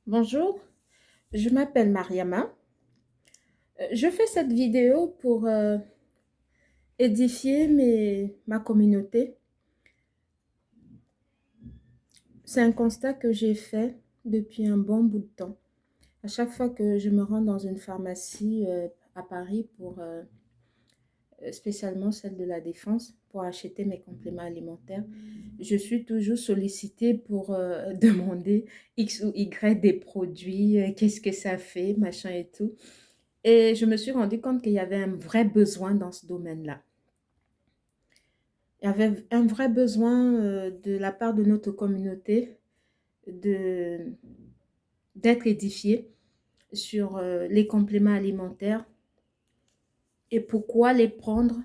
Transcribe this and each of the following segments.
Bonjour, je m'appelle Mariama. Je fais cette vidéo pour édifier ma communauté. C'est un constat que j'ai fait depuis un bon bout de temps. À chaque fois que je me rends dans une pharmacie à Paris, spécialement celle de la Défense, pour acheter mes compléments alimentaires, je suis toujours sollicitée pour demander X ou Y des produits, qu'est-ce que ça fait, machin et tout. Et je me suis rendu compte qu'il y avait un vrai besoin dans ce domaine-là. Il y avait un vrai besoin de la part de notre communauté de, d'être édifiée sur les compléments alimentaires et pourquoi les prendre.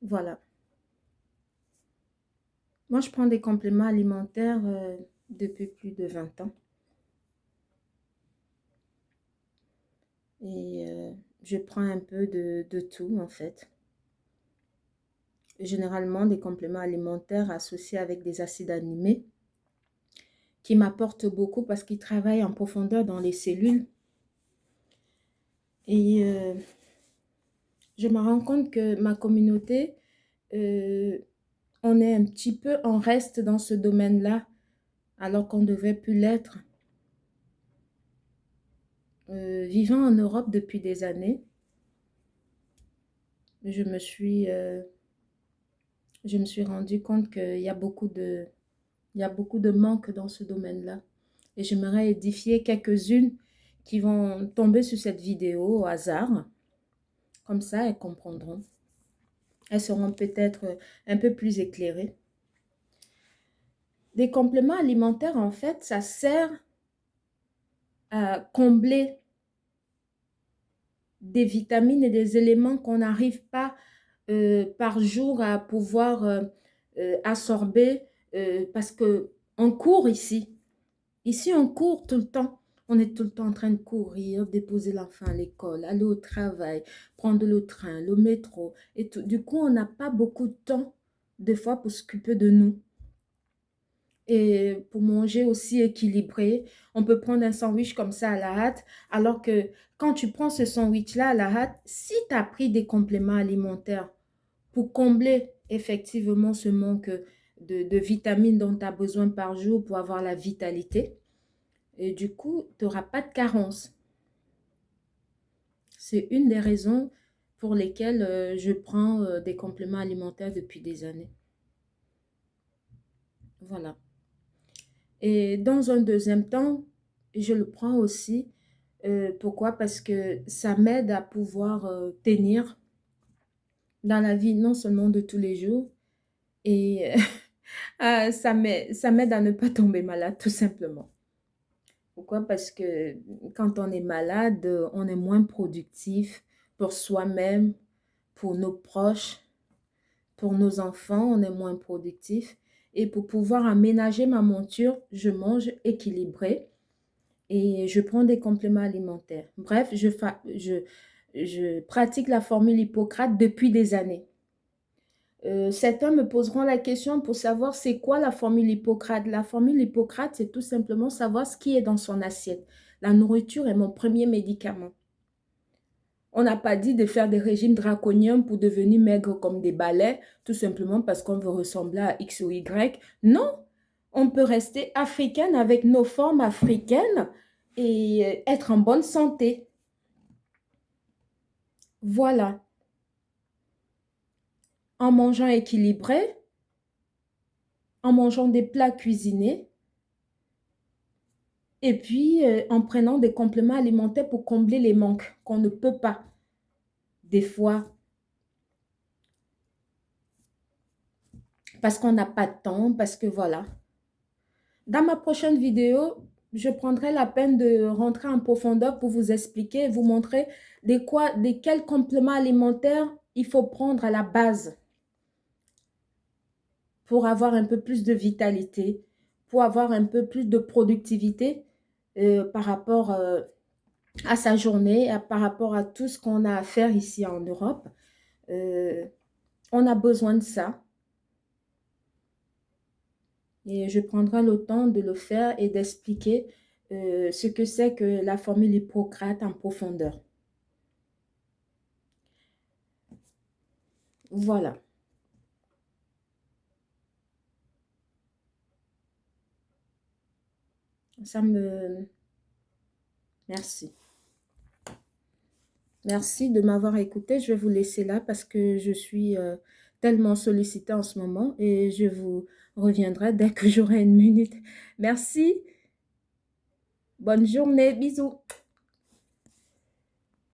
Voilà. Moi, je prends des compléments alimentaires depuis plus de 20 ans. Et je prends un peu de tout, en fait. Généralement, des compléments alimentaires associés avec des acides aminés qui m'apportent beaucoup parce qu'ils travaillent en profondeur dans les cellules. Et je me rends compte que ma communauté, on est un petit peu en reste dans ce domaine-là, alors qu'on devait plus l'être. Vivant en Europe depuis des années, je me suis rendu compte qu'il y a il y a beaucoup de manque dans ce domaine-là. Et j'aimerais édifier quelques-unes qui vont tomber sur cette vidéo au hasard. Comme ça, elles comprendront. Elles seront peut-être un peu plus éclairées. Des compléments alimentaires, en fait, ça sert à combler des vitamines et des éléments qu'on n'arrive pas par jour à pouvoir absorber parce qu'on court ici. Ici, on court tout le temps. On est tout le temps en train de courir, déposer l'enfant à l'école, aller au travail, prendre le train, le métro et tout. Du coup, on n'a pas beaucoup de temps, des fois, pour s'occuper de nous. Et pour manger aussi équilibré, on peut prendre un sandwich comme ça à la hâte, alors que quand tu prends ce sandwich-là à la hâte, si tu as pris des compléments alimentaires pour combler effectivement ce manque de vitamines dont tu as besoin par jour pour avoir la vitalité, et du coup, tu n'auras pas de carence. C'est une des raisons pour lesquelles je prends des compléments alimentaires depuis des années. Voilà. Et dans un deuxième temps, je le prends aussi. Pourquoi? Parce que ça m'aide à pouvoir tenir dans la vie, non seulement de tous les jours, et ça m'aide à ne pas tomber malade, tout simplement. Pourquoi? Parce que quand on est malade, on est moins productif pour soi-même, pour nos proches, pour nos enfants, on est moins productif. Et pour pouvoir aménager ma monture, je mange équilibré et je prends des compléments alimentaires. Bref, je pratique la formule Hippocrate depuis des années. Certains me poseront la question pour savoir c'est quoi la formule Hippocrate. La formule Hippocrate, c'est tout simplement savoir ce qui est dans son assiette. La nourriture est mon premier médicament. On n'a pas dit de faire des régimes draconiens pour devenir maigre comme des balais, tout simplement parce qu'on veut ressembler à X ou Y. Non, on peut rester africaine avec nos formes africaines et être en bonne santé. Voilà. En mangeant équilibré, en mangeant des plats cuisinés, et puis en prenant des compléments alimentaires pour combler les manques qu'on ne peut pas. Des fois, parce qu'on n'a pas de temps, parce que voilà. Dans ma prochaine vidéo, je prendrai la peine de rentrer en profondeur pour vous expliquer et vous montrer de quels compléments alimentaires il faut prendre à la base pour avoir un peu plus de vitalité, pour avoir un peu plus de productivité par rapport à sa journée, par rapport à tout ce qu'on a à faire ici en Europe. On a besoin de ça. Et je prendrai le temps de le faire et d'expliquer ce que c'est que la formule Hippocrate en profondeur. Voilà, ça me... Merci. Merci de m'avoir écouté. Je vais vous laisser là parce que je suis tellement sollicitée en ce moment et je vous reviendrai dès que j'aurai une minute. Merci. Bonne journée. Bisous.